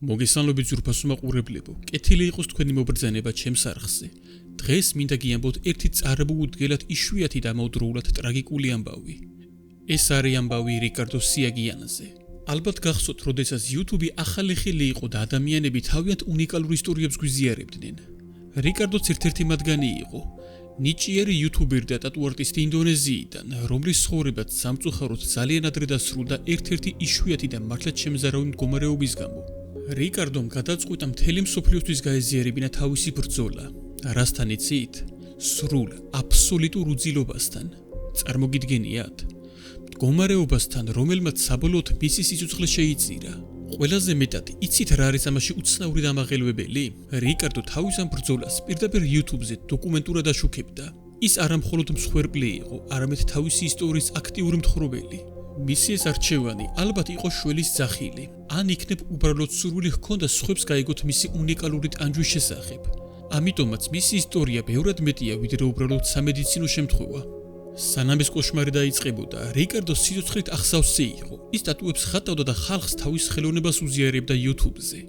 მოგესალმებით ძვირფასო მაყურებლებო, კეთილი იყოს თქვენი მობრძანება ჩემს არხზე. დღეს მინდა გიამბოთ ერთი წარბუდგელად იშვიათი და ამავდროულად ტრაგიკული ამბავი. ეს არის ამბავი რიკარდო სიაგიანზე. ალბათ გახსოვთ, როდესაც YouTube ახალი ხილი იყო და ადამიანები თავიანთ უნიკალურ ისტორიებს გვიზიარებდნენ. რიკარდოც ერთ-ერთი მათგანი იყო. ნიჭიერი YouTuber და ტატუ არტისტი ინდონეზიიდან, რომლის ცხოვრებაც სამწუხაროდ ძალიან ადრე დასრულდა ერთ-ერთი იშვიათი და მართლაც შემზარავი მდგომარეობის გამო. რიკარდომ გადაწყვიტა მთელი მსოფლიოსთვის გაეზიარებინა თავისი ბრძოლა. რასთან იცით? სრულ, აბსოლუტურ უძილობასთან. წარმოგიდგენიათ? მდგომარეობასთან, რომელმაც საბოლოოდ მისი სიცოცხლე შეიწირა. ყველაზე მეტად იცით რა არის ამაში უცნაური დამაღელვებელი? რიკარდო თავის ამ ბრძოლას პირდაპირ YouTube-ზე დოკუმენტურად აშუქებდა. ის არა მხოლოდ მსხვერპლი იყო, არამედ თავისი ისტორიის აქტიური მთხრობელი. მისი ეს არჩევანი ალბათ იყო შველის ძახილი. ან იქნებ უბრალოდ სურვილი ჰქონდა სხვებს გაიგოთ მისი უნიკალური ტანჯვის შესახებ. ამიტომაც მისი ისტორია ბევრად მეტია, ვიდრე უბრალოდ სამედიცინო შემთხვევა. სანამ ეს კოშმარი დაიწყებოდა, რიკარდო სიცოცხლით ახსავსე იყო. ის ტატუებს ხატავდა და ხალხს თავის ხელოვნებას უზიარებდა YouTube-ზე.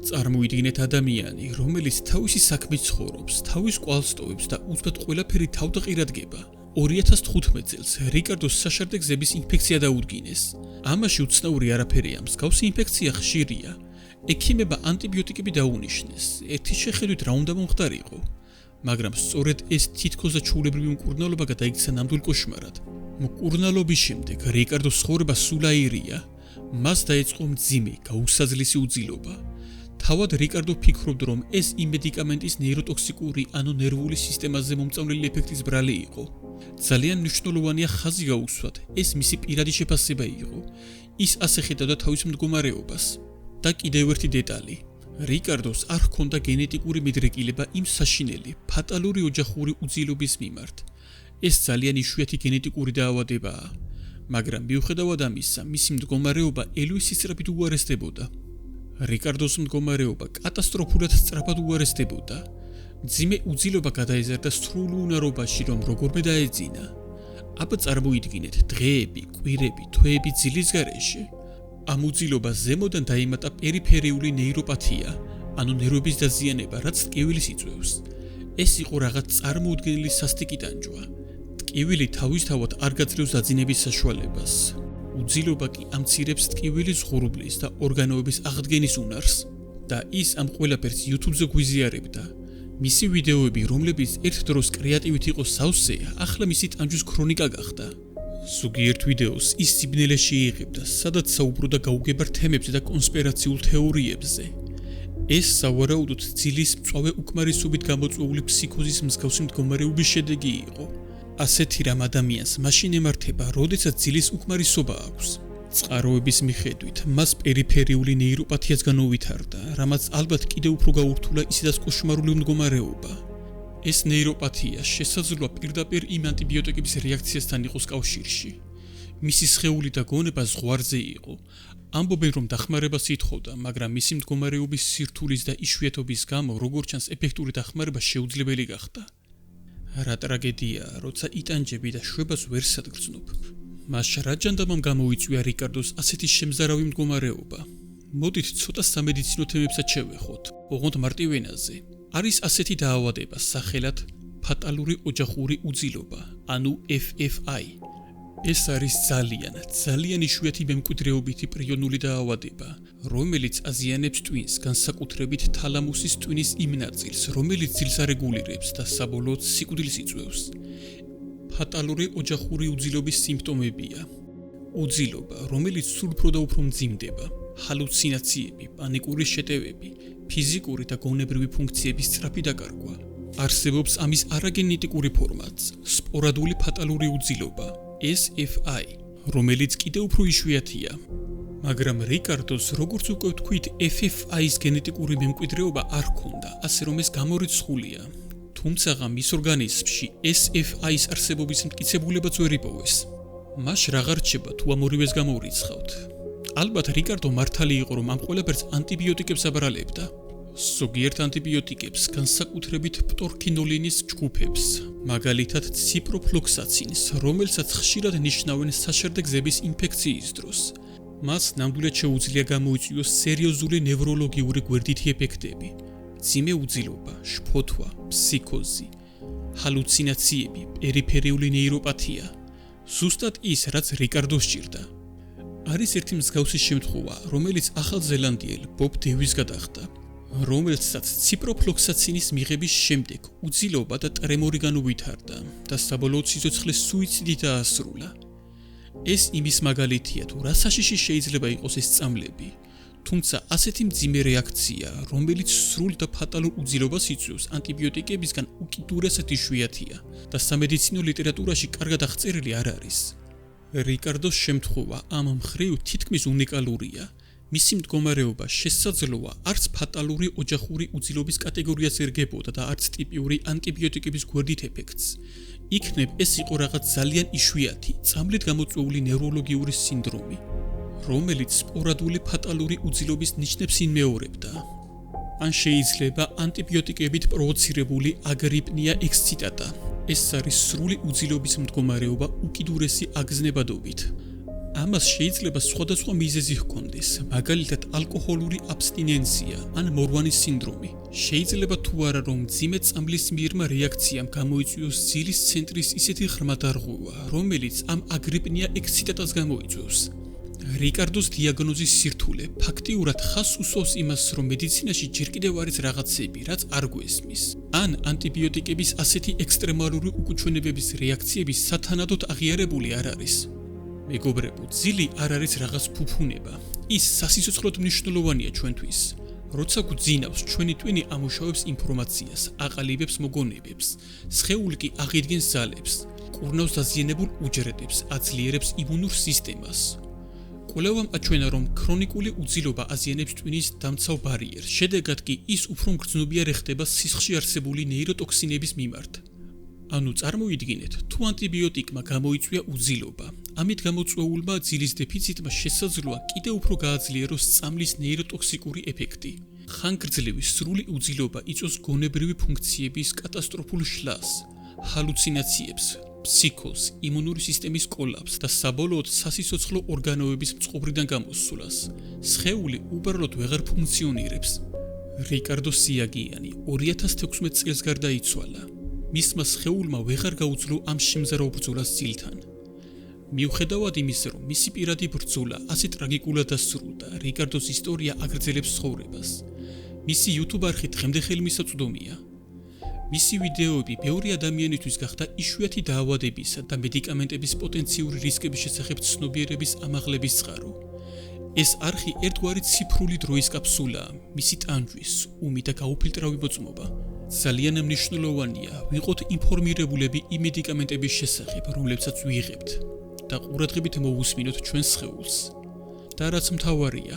წარმოიდგინეთ ადამიანი, რომელიც თავისი საქმით ცხოვრობს, თავის კვალს ტოვებს და უცბად ყველაფერი თავდაყირადგება. 2015 წელს რიკარდოს საშარდე გზების ინფექცია დაუდგინეს. ამაში უცნაური არაფერია, მსგავსი ინფექცია ხშირია. ექიმებმა ანტიბიოტიკები დაუნიშნეს. ერთი შეხედვით რა უნდა მომხდარიყო? მაგრამ სწორედ ეს თითქოს და ჩვეულებრივი მკურნალობა გადაიქცა ნამდვილ კოშმარად. მკურნალობის შემდეგ რიკარდოს ცხოვრება სულ აირია. მას დაიწყო მძიმე, გაუსაძლისი უძილობა. თავად რიკარდო ფიქრობდა, რომ ეს იმ მედიკამენტის ნეიროტოქსიკური, ანუ ნერვული სისტემაზე მომწამლელი ეფექტის ბრალი იყო. ძალიან მნიშვნელოვანია ხაზი გაუსვათ, ეს მისი პირადი შეფასება იყო. ის ასე ხედავდა თავის მდგომარეობას. და კიდევ ერთი დეტალი. რიკარდოს არ ჰქონდა გენეტიკური მიდრეკილება იმ საშინელი, ფატალური ოჯახური უძილობის მიმართ. ეს ძალიან იშვიათი გენეტიკური დაავადებაა. მაგრამ მიუხედავად ამისა, მისი მდგომარეობა ელვის სისწრაფით უარესდებოდა. რიკარდოს მდგომარეობა კატასტროფულად სწრაფად უარესდებოდა. მძიმე უძილობა გადაეზარდა სრულ უნარობაში, რომ როგორმე დაეძინა. აბა წარმოიდგინეთ, დღეები, კვირები, თვეები ძილის გარეშე. ამ უძილობას ზემოდან დაემატა პერიფერიული ნეიროპათია, ანუ ნერვების დაზიანება, რაც ტკივილის იწვევს. ეს იყო რაღაც წარმოუდგენელი სასტიკი ტანჯვა. ტკივილი თავისთავად არ გაძლევს დაძინების საშუალებას. უძილობა კი ამცირებს ტკივილის ღრუბლის და ორგანოების აღდგენის უნარს. და ის ამ ყველაფერს YouTube-ზე გვიზიარებდა. მისი ვიდეოები, რომლებიც ერთ დროს კრეატივით იყო სავსე, ახლა მისი ტანჯვის ქრონიკა გახდა. ზოგიერთ ვიდეოს ის სიბნელეში იღებდა, სადაც საუბრობდა გაუგებარ თემებზე და კონსპირაციულ თეორიებზე. ეს სავარაუდოდ ძილის მწვავე უკმარისობით გამოწვეული ფსიქოზის მსგავსი მდგომარეობის შედეგი იყო. ასეთი რამ ადამიანს მაშინ ემართება, როდესაც ძილის უკმარისობა აქვს. წყაროების მიხედვით, მას პერიფერიული ნეიროპათიაც განუვითარდა, რამაც ალბათ კიდევ უფრო გაურთულა ისედაც კოშმარული მდგომარეობა. ეს ნეიროპათია შესაძლოა პირდაპირ იმ ანტიბიოტიკების რეაქციასთან იყოს კავშირში. მისი სხეული და გონება ზღვარზე იყო. ამბობენ, რომ დახმარებას ითხოვდა, მაგრამ მისი მდგომარეობის სირთულის და იშვიათობის გამო, როგორც ჩანს, ეფექტური დახმარება შეუძლებელი გახდა. რა ტრაგედიაა, როცა იტანჯები და შვებას ვერ სადგრძნობ. მას რა ჯანდამამ გამოიწვია რიკარდოს ასეთი შემზარავი მდგომარეობა. მოდით ცოტა სამედიცინო თემებსაც შევეხოთ. ოღონდ მარტივენაზე. არის ასეთი დაავადება სახელად ფატალური ოჯახური უძილობა, ანუ FFI. ეს არის ძალიან იშვიათი მემკვიდრეობითი პრიონული დაავადება, რომელიც აზიანებს ტვინს, განსაკუთრებით თალამუსის ტვინის იმ ნაწილს, რომელიც ძილს არეგულირებს და საბოლოოდ სიკვდილს იწვევს. ფატალური ოჯახური უძილობის სიმპტომებია: უძილობა, რომელიც სულ უფრო და უფრო მძიმდება, ჰალუცინაციები, პანიკური შეტევები, ფიზიკური და გონებრივი ფუნქციების სწრაფი დაკარგვა. არსებობს ამის არაგენეტიკური ფორმაც, სპორადული ფატალური უძილობა, SFI, რომელიც კიდევ უფრო იშვიათია. მაგრამ რიკარდოს, როგორც უკვე ვთქვით, FFI-ის გენეტიკური მემკვიდრეობა არ ჰქონდა, ასე რომ ეს გამორიცხულია. თუმცა მის ორგანიზმში SFI-ის არსებობის მტკიცებულებაც ვერ იპოვეს. მას აღარ რჩება თუ ამ ორივეს გამორიცხავთ. ალბათ რიკარდო მართალი იყო, რომ ამ ყველაფერს ანტიბიოტიკებს აბრალებდა. ზოგიერთ ანტიბიოტიკებს, განსაკუთრებით პტორქინოლინის ჯგუფებს, მაგალითად ციპროფლოქსაცინს, რომელსაც ხშირად ნიშნავენ საშარდე გზების ინფექციის დროს. მას ნამდვილად შეუძლია გამოიწვიოს სერიოზული ნევროლოგიური გვერდითი ეფექტები, მძიმე უძილობა, შფოთვა, ფსიქოზი, ჰალუცინაციები, პერიფერიული ნეიროპათია, ზუსტად ის, რაც რიკარდოს სჭირდა. არის ერთი მსგავსი შემთხვევა, რომელიც ახალზელანდიელ ბობ დევის გადახდა, რომელსაც ციპროფლოქსაცინის მიღების შემდეგ უძილობა და ტრემორი განუვითარდა და საბოლოოდ სიცოცხლე სუიციდით დაასრულა. ეს იმის მაგალითია, თუ რა საშიში შეიძლება იყოს ეს წამლები, თუმცა ასეთი მძიმე რეაქცია, რომელიც სრულ და ფატალურ უძილობას იწვევს, ანტიბიოტიკებისგან უკიდურესად იშვიათია და სამედიცინო ლიტერატურაში კარგად აღწერილი არ არის. რიკარდოს შემთხვევა ამ მხრივ თითქმის უნიკალურია. მისი მდგომარეობა შესაძლოა არც ფატალური ოჯახური უძილობის კატეგორიას ერგებოდა და არც ტიპიური ანტიბიოტიკების გვერდით ეფექტს. იქნებ ეს იყო რაღაც ძალიან იშვიათი, წამლით გამოწვეული ნევროლოგიური სინდრომი, რომელიც სპორადული ფატალური უძილობის ნიშნებს იმეორებდა. ან შეიძლება ანტიბიოტიკებით პროვოცირებული აგრიპნია ექსციტატა. ეს არის სრული უძილობის მდგომარეობა უკიდურესი აგზნებადობით. ამას შეიძლება სხვადასხვა მიზეზი ჰქონდეს, მაგალითად ალკოჰოლური აბსტინენცია ან მორვანის სინდრომი. შეიძლება თუ არა რომ მძიმე წამლის მიერმა რეაქციამ გამოიწვიოს ძილის ცენტრის ისეთი ღრმადარღვევა, რომელიც ამ აგრიპნია ექსციტატას გამოიწვევს. რიკარდოს დიაგნოზის სირთულე ფაქტიურად ხაზს უსვავს იმას, რომ მედიცინაში ჯერ კიდევ არის რაღაცები, რაც არ გვესმის. ან ანტიბიოტიკების ასეთი ექსტრემალური უკუჩვენებების რეაქციები სათანადოდ აღიარებული არ არის. მეგობრებო, ძილი არ არის რაღაც ფუფუნება. ის სასიცოცხლოდ მნიშვნელოვანია ჩვენთვის. როცა გვძინავს, ჩვენი ტვინი ამუშავებს ინფორმაციას, აყალიბებს მოგონებებს, სხეული კი აღიდგენს ძალებს, კურნავს დაზიანებულ უჯრედებს, აძლიერებს იმუნურ სისტემას. კვლევამ აჩვენა, რომ ქრონიკული უძილობა აზიანებს ტვინის დამცავ ბარიერს, შედეგად კი ის უფრო მგრძნობიარე ხდება სისხლში არსებული ნეიროტოქსინების მიმართ. ანუ წარმოიდგინეთ, თუ ანტიბიოტიკმა გამოიწვია უძილობა, ამით გამოწვეულმა ძილის დეფიციტმა შესაძლოა კიდევ უფრო გააძლიეროს წამლის ნეიროტოქსიკური ეფექტი. ხანგრძლივი სრული უძილობა იწვევს გონებრივი ფუნქციების კატასტროფულ შლას, ჰალუცინაციებს, ფსიქოზს, იმუნური სისტემის კოლაპსს და საბოლოოდ სასიცოცხლო ორგანოების მწყობრიდან გამოსვლას. სხეული უბრალოდ ვეღარ ფუნქციონირებს. რიკარდო სიაგიანი 2016 წელს გარდაიცვალა. მისმა სხეულმა ვეღარ გაუძლო ამ შემზარავ ბრძოლას ძილთან. მიუხედავად იმისა, რომ მისი პირადი ბრძოლა ასე ტრაგიკულად დასრულდა, რიკარდოს ისტორია აგრძელებს ცხოვრებას. მისი YouTube არხი დღემდე ხელმისაწვდომია. მისი ვიდეოები ბევრი ადამიანისთვის გახდა იშვიათი დაავადებისა და მედიკამენტების პოტენციური რისკების შესახებ ცნობიერების ამაღლების წყარო. ეს არხი ერთგვარი ციფრული დროის კაფსულაა, მისი ტანჯვის, უმი და გაუფილტრავი მოწმობა. ძალიან მნიშვნელოვანია ვიყოთ ინფორმირებულები იმ მედიკამენტების შესახებ, რომლებსაც ვიღებთ და ყურადღებით მოვუსმინოთ ჩვენს სხეულს. და რაც მთავარია,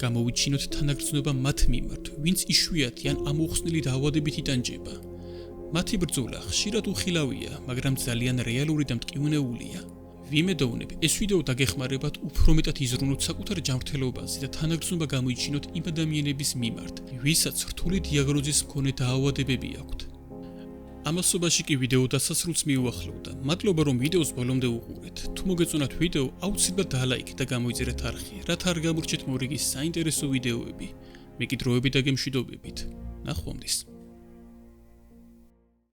გამოვიჩინოთ თანაგრძნობა მათ მიმართ, ვინც იშვიათი ან ამოხსნილი დაავადებით იტანჯება. მათი ბრძოლა ხშირად უხილავია, მაგრამ ძალიან რეალური და მტკივნეულია. ვიმედოვნებ, ეს ვიდეო დაგეხმარებათ უფრო მეტად იზრუნოთ საკუთარ ჯანმრთელობაზე და თანაგრძნობა გამოიჩინოთ იმ ადამიანების მიმართ, ვისაც რთული დიაგნოზის მქონე დაავადებები აქვთ. ამასობაში კი ვიდეო დასასრულს მიუახლოვდა. მადლობა რომ ვიდეოს ბოლომდე უყურეთ. თუ მოგეწონათ ვიდეო, აუცილებლად დალაიქეთ და გამოიწერეთ არხი, რათა არ გამორჩეთ მორიგის საინტერესო ვიდეოები. მეკიდროებით და გემშვიდობებით. ნახვამდის.